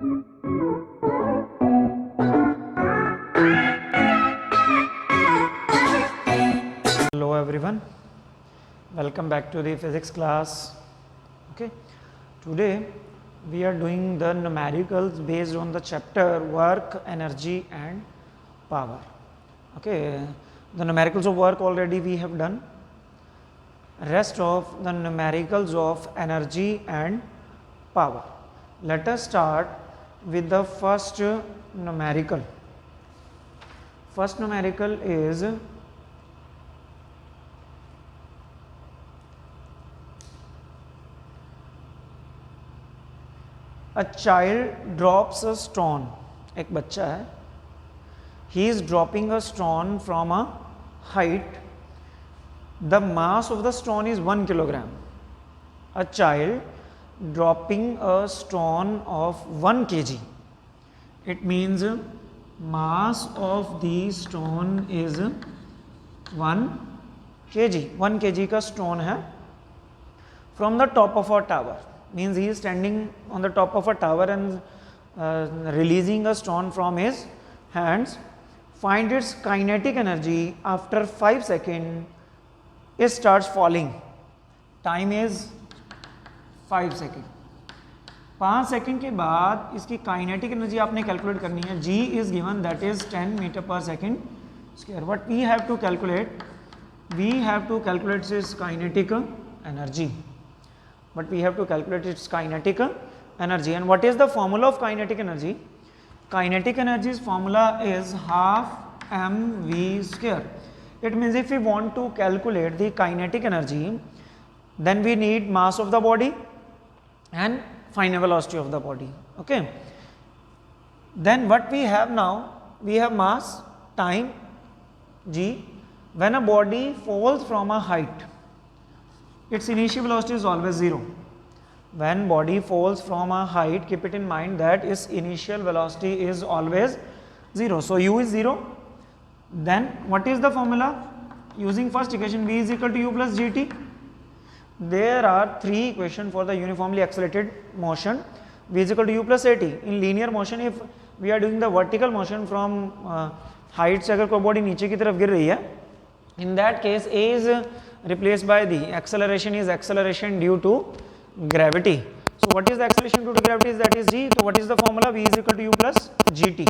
Hello everyone, welcome back to the physics class. Okay, today we are doing the numericals based on the chapter work, energy and power. Okay, the numericals of work already we have done. Rest of the numericals of energy and power. Let us start with the first numerical. First numerical is a child drops a stone. एक बच्चा है, he is dropping a stone from a height. The mass of the stone is 1 kilogram. A child dropping a stone of 1 kg. It means mass of the stone is 1 kg. 1 kg का stone है. From the top of a tower. Means he is standing on the top of a tower and releasing a stone from his hands. Find its kinetic energy after 5 seconds. It starts falling. Time is 5 seconds. 5 second के बाद इसकी kinetic energy आपने calculate करनी है. G is given, that is 10 meter per second square. What we have to calculate? We have to calculate its kinetic energy. But we have to calculate its kinetic energy. And what is the formula of kinetic energy? Kinetic energy's formula is half mv square. It means if we want to calculate the kinetic energy, then we need mass of the body and final velocity of the body. Okay. Then what we have now? We have mass, time, g. When a body falls from a height, its initial velocity is always 0. When body falls from a height, keep it in mind that its initial velocity is always 0. So u is 0. Then what is the formula? Using first equation, v is equal to u plus gt. There are 3 equations for the uniformly accelerated motion. V is equal to u plus at. In linear motion, if we are doing the vertical motion from height से अगर कोई body नीचे की तरफ गिर रही है, in that case a is replaced by the acceleration is acceleration due to gravity. So what is the acceleration due to gravity? That is g. So what is the formula? V is equal to u plus gt.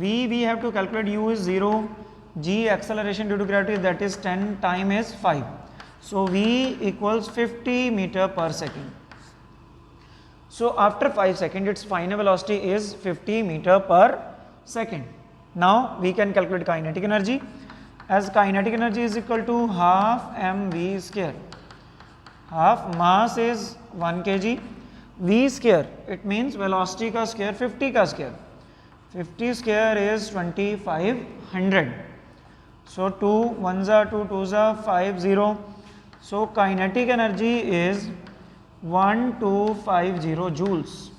V we have to calculate, u is 0, g acceleration due to gravity, that is 10, time is 5. So v equals 50 meter per second. So after 5 seconds its final velocity is 50 meter per second. Now we can calculate kinetic energy, as kinetic energy is equal to half mv square. Half mass is 1 kg, v square, it means velocity का square 50 का square. 50 square is 2500. So 2 1s are 2, 2s are 5, 0. So kinetic energy is 1250 joules.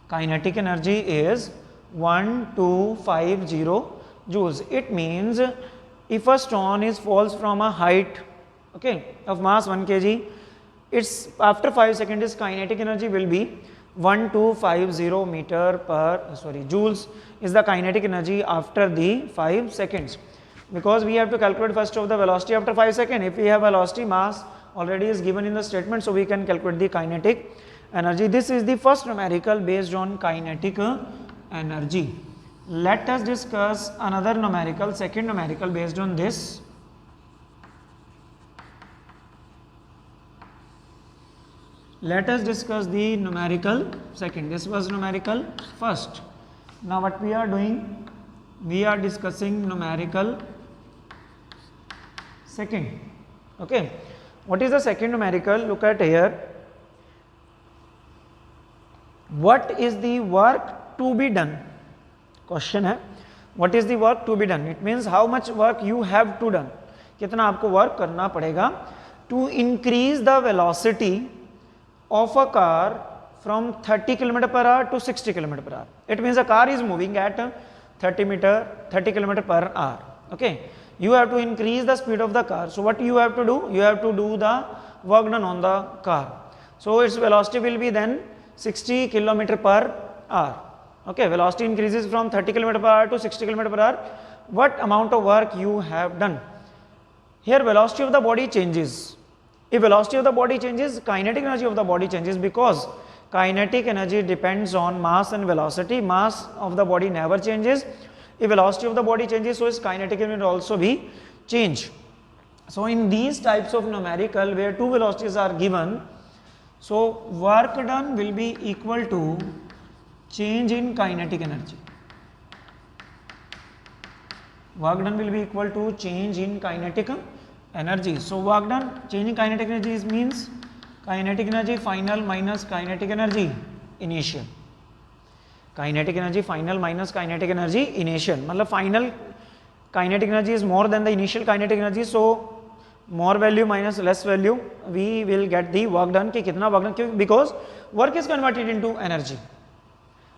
Kinetic energy is 1250 joules. It means if a stone falls from a height, okay, of mass 1 kg, its after 5 seconds its kinetic energy will be 1250 meter per joules is the kinetic energy after the 5 seconds. Because we have to calculate first of the velocity after 5 seconds. If we have velocity, mass already is given in the statement, so we can calculate the kinetic energy. This is the first numerical based on kinetic energy. Let us discuss another numerical, second numerical based on this. Let us discuss the numerical second. This was numerical first. Now what we are doing? We are discussing numerical second. Okay. What is the second numerical? Look at here. What is the work to be done? Question है. What is the work to be done? It means how much work you have to done. कितना आपको work करना पड़ेगा to increase the velocity of a car from 30 km per hour to 60 km per hour. It means a car is moving at 30 km per hour. Okay. You have to increase the speed of the car. So what you have to do? You have to do the work done on the car. So its velocity will be then 60 kilometer per hour. Okay, velocity increases from 30 kilometer per hour to 60 kilometer per hour. What amount of work you have done? Here velocity of the body changes. If velocity of the body changes, kinetic energy of the body changes, because kinetic energy depends on mass and velocity. Mass of the body never changes. If velocity of the body changes, so its kinetic energy will also be changed. So in these types of numerical where two velocities are given, so work done will be equal to change in kinetic energy. Work done will be equal to change in kinetic energy. So work done, change in kinetic energy means kinetic energy final minus kinetic energy initial. Kinetic energy final minus kinetic energy initial. मतलब final kinetic energy is more than the initial kinetic energy, so more value minus less value, we will get the work done. कि कितना work done, because work is converted into energy.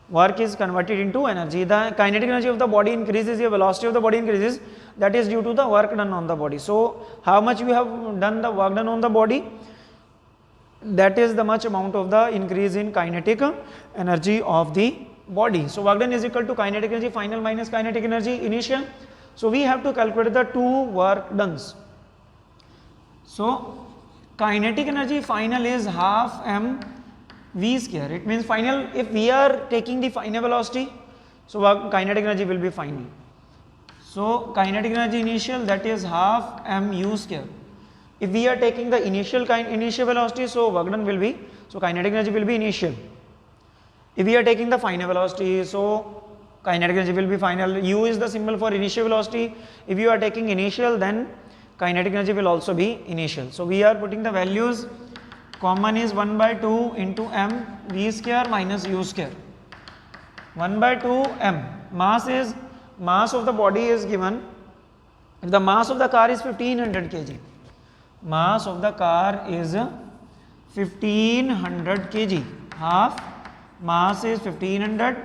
Work is converted into energy. The kinetic energy of the body increases, the velocity of the body increases, that is due to the work done on the body. So how much you have done the work done on the body, that is the much amount of the increase in kinetic energy of the body. So work done is equal to kinetic energy final minus kinetic energy initial. So we have to calculate the two work dones. So kinetic energy final is half m v square. It means final, if we are taking the final velocity, so kinetic energy will be final. So kinetic energy initial, that is half m u square. If we are taking the initial velocity, so work done will be, so kinetic energy will be initial. If we are taking the final velocity, so kinetic energy will be final. U is the symbol for initial velocity. If you are taking initial, then kinetic energy will also be initial. So we are putting the values. Common is 1 by 2 into m v square minus u square. 1 by 2 m. Mass is, mass of the body is given. If the mass of the car is 1500 kg. Mass of the car is 1500 kg. Half mass is 1500.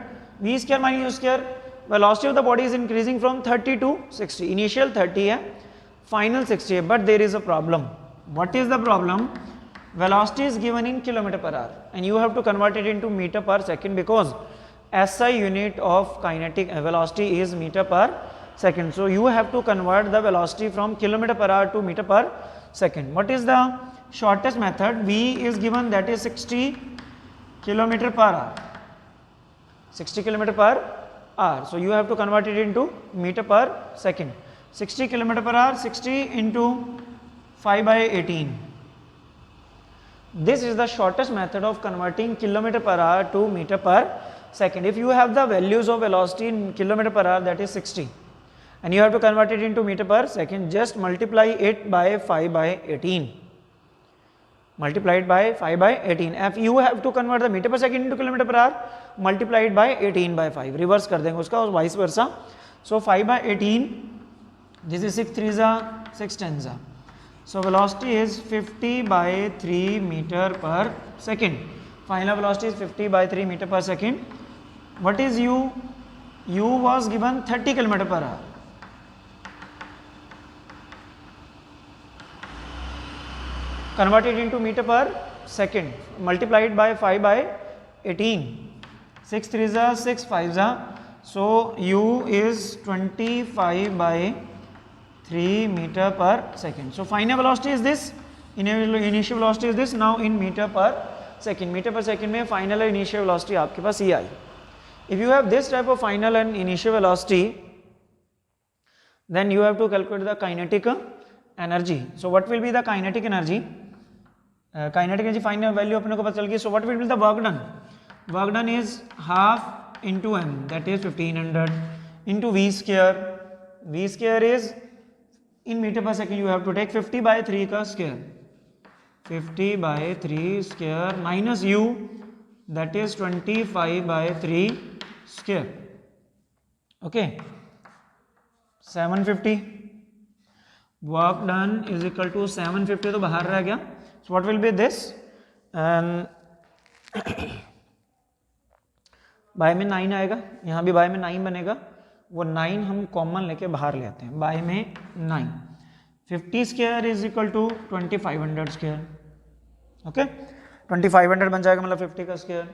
V square minus u square. Velocity of the body is increasing from 30 to 60. Initial 30 hai, final 60 hai, but there is a problem. What is the problem? Velocity is given in kilometer per hour and you have to convert it into meter per second, because SI unit of kinetic velocity is meter per second. So you have to convert the velocity from kilometer per hour to meter per second. What is the shortest method? V is given, that is 60 kilometer per hour. 60 kilometer per hour. So you have to convert it into meter per second. 60 kilometer per hour, 60 into 5 by 18. This is the shortest method of converting kilometer per hour to meter per second. If you have the values of velocity in kilometer per hour, that is 60, and you have to convert it into meter per second, just multiply it by 5 by 18. Multiply it by 5 by 18. If you have to convert the meter per second into kilometer per hour, multiply it by 18 by 5. Reverse कर देंगे उसका और vice versa. So 5 by 18, this is 6 3s are 6 10s are. So velocity is 50 by 3 meter per second. Final velocity is 50 by 3 meter per second. What is u? U was given 30 km per hour. Converted into meter per second. Multiplied by 5 by 18. 6 3s are 6 5s are. So u is 25 by 3 meter per second. So final velocity is this, initial velocity is this. Now in meter per second. Meter per second में final and initial velocity आपके पास ये आई. If you have this type of final and initial velocity, then you have to calculate the kinetic energy. So what will be the kinetic energy? Kinetic energy final value अपने को पता चल गई. So what will be the work done? Work done is half into m, that is 1500, into v square. V square is in meter per second, you have to take 50 by 3 का square. 50 by 3 square minus u, that is 25 by 3 square. Okay. 750. Work done is equal to 750, तो बाहर रह गया. So what will be this? And by में 9 आएगा, यहाँ भी bye में 9 बनेगा. वो 9 हम कॉमन लेके बाहर ले आते हैं. बाय में 9. 50 square is equal to 2500 square. Okay, 2500 बन जाएगा मतलब 50 का square.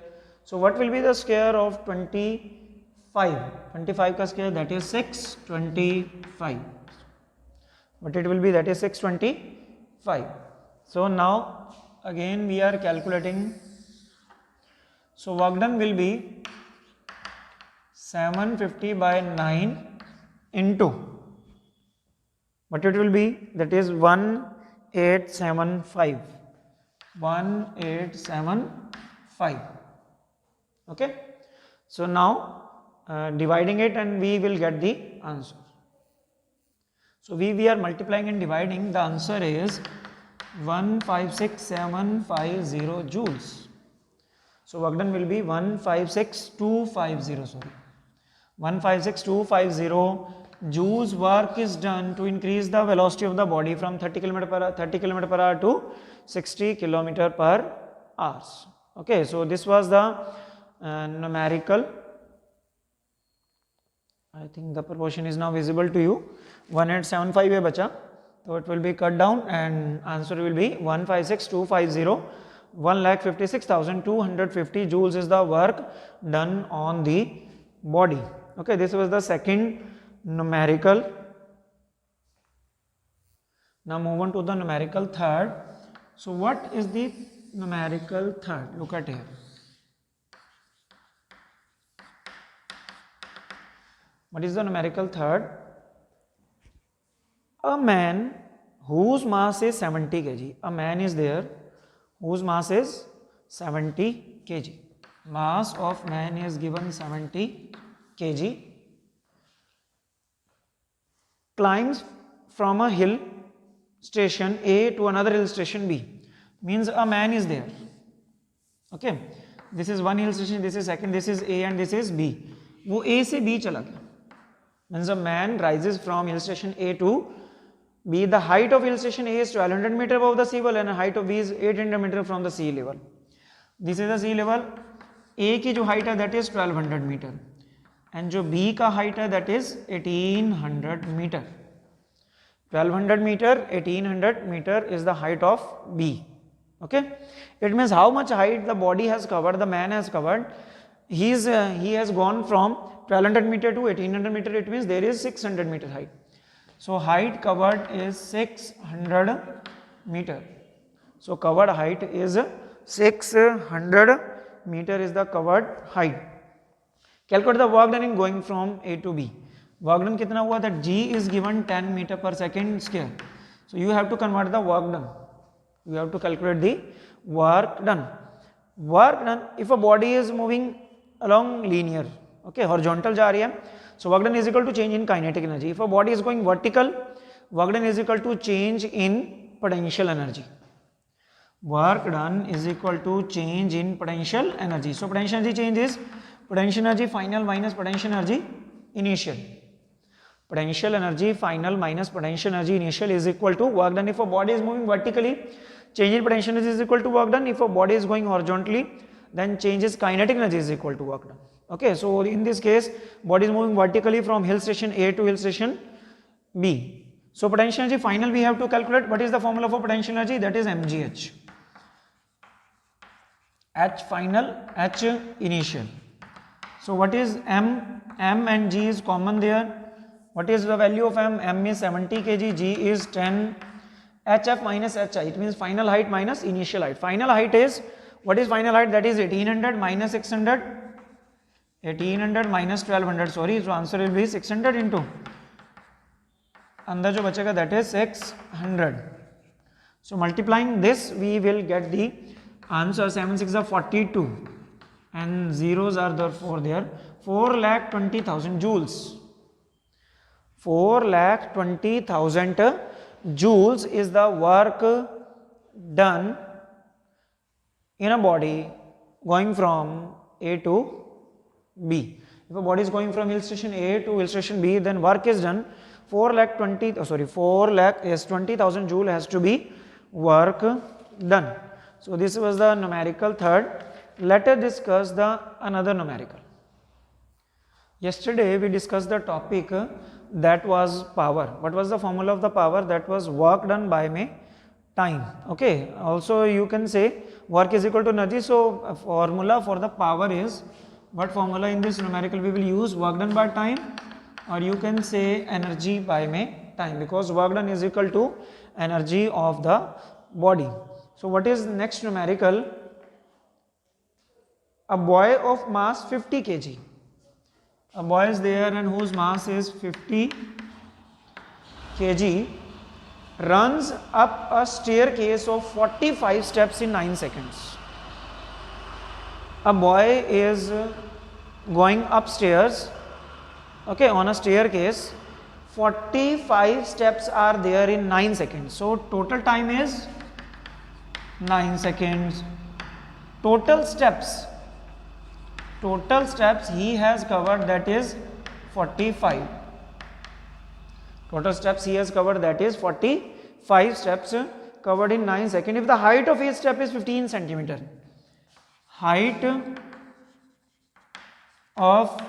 So what will be the square of 25? 25 का square that is 625. What it will be, that is 625. So now again we are calculating. So work done will be 750 by 9 into what it will be, that is 1875. 1875. Okay. So now dividing it and we will get the answer. So we are multiplying and dividing. The answer is 156750 joules. So work done will be 156250, sorry, 156250 joules work is done to increase the velocity of the body from 30 km per hour to 60 km per hour. Okay, so this was the numerical. I think the proportion is now visible to you. 1875 है बचा, so it will be cut down and answer will be 156250. 1,56,250 joules is the work done on the body. Okay, this was the second numerical. Now move on to the numerical third. So what is the numerical third? Look at here. What is the numerical third? A man whose mass is 70 kg. A man is there whose mass is 70 kg. Mass of man is given 70 kg. Climbs from a hill station A to another hill station B. Means a man is there. Okay. This is one hill station, this is second, this is A and this is B. वो A से B चला गया. Means a man rises from hill station A to B. The height of hill station A is 1200 meter above the sea level and the height of B is 800 meter from the sea level. This is the sea level. A की जो height है that is 1200 meter and जो B का height है that is 1800 meter. 1200 meter, 1800 meter is the height of B. Okay. It means how much height the body has covered, the man has covered. He has gone from 1200 meter to 1800 meter. It means there is 600 meter height. So height covered is 600 meter. So covered height is 600 meter is the covered height. Calculate the work done in going from A to B. Work done कितना हुआ? That G is given 10 meter per second square. So you have to convert the work done. You have to calculate the work done. Work done if a body is moving along linear, okay, horizontal जा रही है. So work done is equal to change in kinetic energy. If a body is going vertical, work done is equal to change in potential energy. Work done is equal to change in potential energy. So potential energy change is potential energy final minus potential energy initial. Potential energy final minus potential energy initial is equal to work done if a body is moving vertically. Change in potential energy is equal to work done. If a body is going horizontally, then changes kinetic energy is equal to work done. Okay, so in this case, body is moving vertically from hill station A to hill station B. So potential energy final we have to calculate. What is the formula for potential energy? That is mgh. H final, H initial. So what is M? M and G is common there. What is the value of M? M is 70 kg, G is 10. HF minus HI, it means final height minus initial height. Final height is, what is final height? That is 1800 minus 600. 1800 minus 1200, sorry, so answer will be 600 into अंदर जो बचेगा that is 600. So multiplying this we will get the answer. 7 6 are 42 and zeros are therefore there. 4,20,000 joules. 4,20,000 joules is the work done in a body going from A to B. If a body is going from hill station A to hill station B, then work is done. 4,20,000 joule has to be work done. So this was the numerical third. Let us discuss the another numerical. Yesterday we discussed the topic that was power. What was the formula of the power? That was work done by time. Okay. Also you can say work is equal to energy. So formula for the power is, what formula in this numerical we will use? Work done by time, or you can say energy by time, because work done is equal to energy of the body. So what is next numerical? A boy of mass 50 kg. A boy is there and whose mass is 50 kg runs up a staircase of 45 steps in 9 seconds. A boy is going upstairs, okay, on a staircase. 45 steps are there in 9 seconds. So total time is 9 seconds. Total steps he has covered, that is 45. Total steps he has covered, that is 45 steps covered in 9 seconds. If the height of each step is 15 centimeter, height of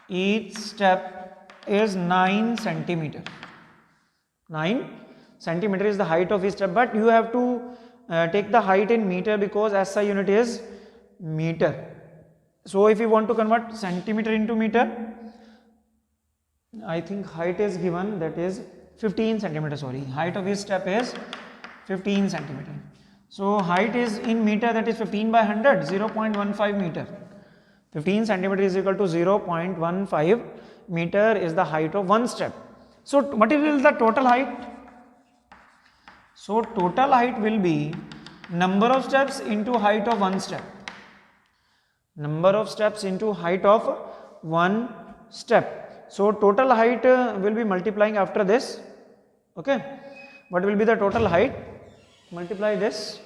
each step is 9 centimeter. 9 centimeter is the height of each step, but you have to take the height in meter, because SI unit is meter. So if you want to convert centimeter into meter, I think height is given, that is 15 centimeter, sorry, height of each step is 15 centimeter. So height is in meter, that is 15 by 100, 0.15 meter. 15 centimeter is equal to 0.15 meter is the height of one step. So what is the total height? So total height will be number of steps into height of one step. Number of steps into height of one step. So total height will be multiplying after this, okay. What will be the total height? Multiply this.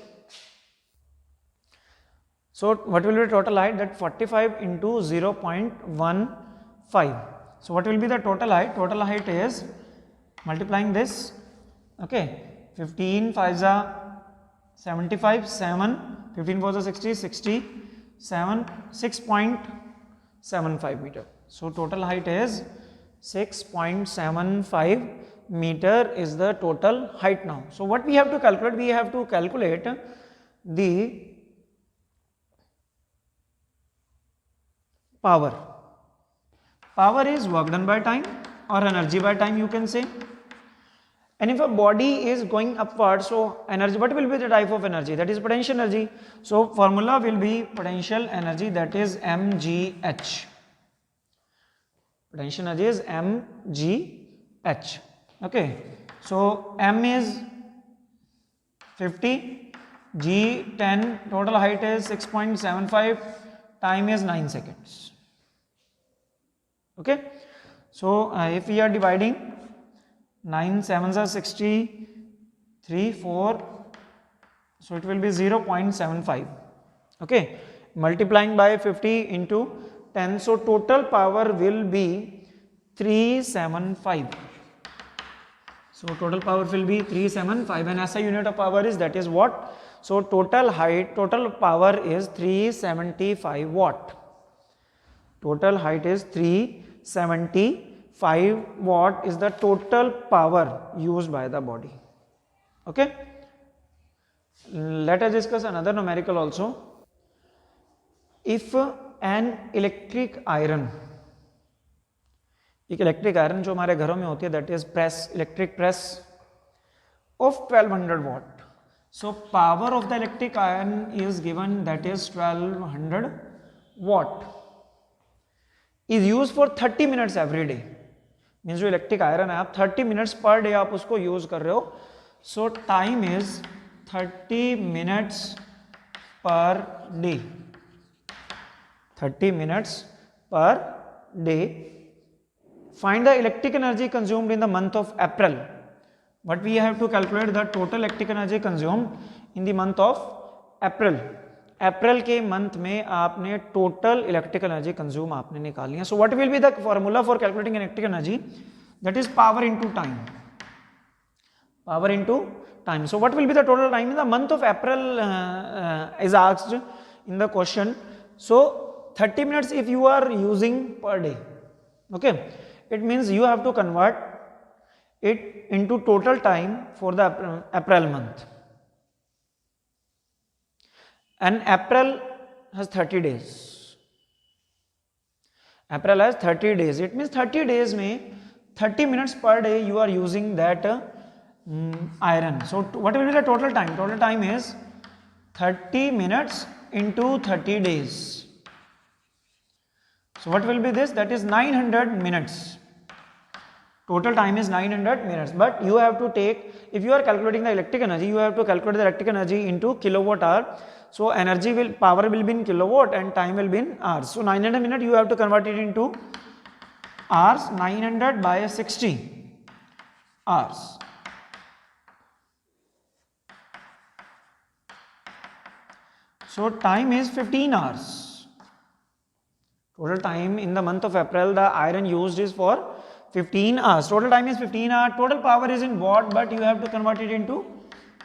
So what will be the total height? That 45 into 0.15. So what will be the total height? Total height is multiplying this, okay. 15 5s are 75, 7, 15 4s are 60, 67, 6.75 meter. So total height is 6.75 meter is the total height now. So what we have to calculate? We have to calculate the power. Power is work done by time or energy by time, you can say. And if a body is going upward, so energy, what will be the type of energy? That is potential energy. So formula will be potential energy, that is mgh. Potential energy is mgh, okay. So m is 50, g 10, total height is 6.75, time is 9 seconds, okay. So if we are dividing 9 7s are 60, 3 4, so it will be 0.75, okay. Multiplying by 50 into 10, so total power will be 375. So total power will be 375, and SI unit of power is, that is watt. So total height, total power is 375 watt. Total height is 375 watt is the total power used by the body, okay. Let us discuss another numerical also. If an electric iron, एक electric iron जो हमारे घरों में होती है, that is press, electric press of 1200 watt. So power of the electric iron is given, that is 1200 watt, is use for 30 minutes every day. Means जो electric iron है, आप 30 मिनट्स पर डे आप उसको यूज कर रहे हो. सो time is 30 minutes per day, 30 minutes per day. Find the electric energy consumed in the month of April. But we have to calculate the total electric energy consumed in the month of April. April के month में आपने total electric energy consume आपने निकाली है. So what will be the formula for calculating electric energy? That is power into time. Power into time. So what will be the total time in the month of April is asked in the question. So 30 minutes if you are using per day, okay. It means you have to convert it into total time for the April month. and April has 30 days. April has 30 days. It means 30 days में 30 minutes per day you are using that iron. So what will be the total time? Total time is 30 minutes into 30 days. So what will be this? That is 900 minutes. Total time is 900 minutes. But you have to take, if you are calculating the electric energy, you have to calculate the electric energy into kilowatt hour. So power will be in kilowatt and time will be in hours. So 900 minutes you have to convert it into hours. 900 by 60 hours. So time is 15 hours. Total time in the month of April the iron used is for 15 hours. Total time is 15 hours. Total power is in watt, but you have to convert it into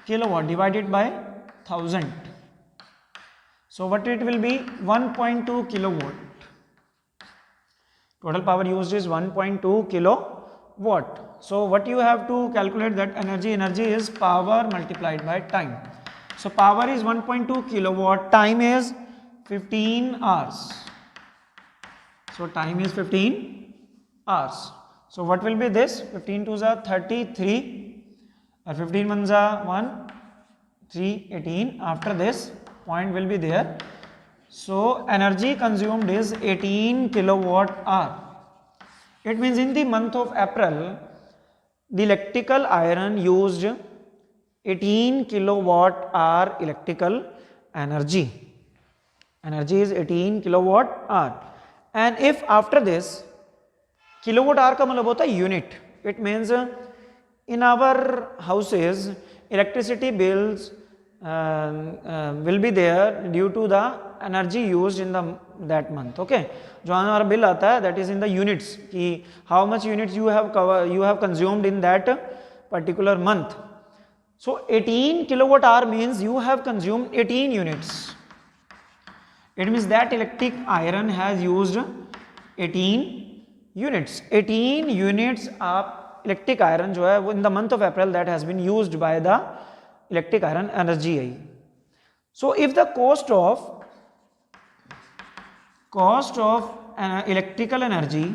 kilowatt divided by 1000. So what it will be? 1.2 kilowatt. Total power used is 1.2 kilowatt. So what you have to calculate, that energy is power multiplied by time. So power is 1.2 kilowatt, time is 15 hours. So time is 15 hours. So what will be this? 15 2s are 33 or 15 1s are 1, 3, 18. After this point will be there. So energy consumed is 18 kilowatt hour. It means in the month of April, the electrical iron used 18 kilowatt hour electrical energy. Energy is 18 kilowatt hour. And if after this, kilowatt hour का मतलब होता है unit. It means in our houses, electricity bills will be there due to the energy used in that month. Okay, जो हमारा bill आता है, that is in the units, कि how much units you have consumed in that particular month. So 18 kilowatt hour means you have consumed 18 units. It means that electric iron has used 18 units. 18 units of electric iron जो है वो in the month of April that has been used by the electric iron energy. So if the cost of electrical energy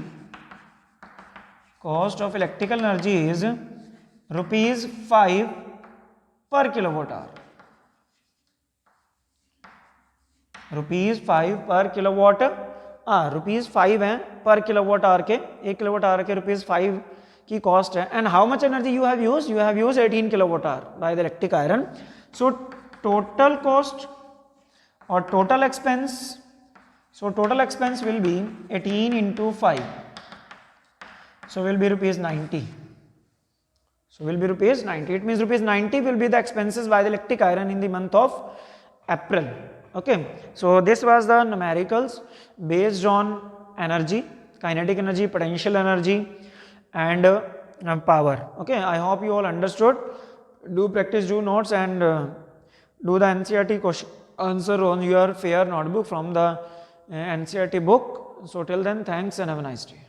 is rupees 5 per kilowatt hour. Rupees 5 पर kilowatt rupees 5 है पर kilowatt hour के, 1 kilowatt hour के rupees 5 की cost है. And how much energy you have use 18 kilowatt hour by the electric iron. So total cost और total expense, will be 18 into 5, so will be rupees 90. It means rupees 90 will be the expenses by the electric iron in the month of April. Okay, so this was the numericals based on energy, kinetic energy, potential energy and power. Okay, I hope you all understood. Do practice, do notes and do the NCERT question answer on your fair notebook from the NCERT book. So till then, thanks and have a nice day.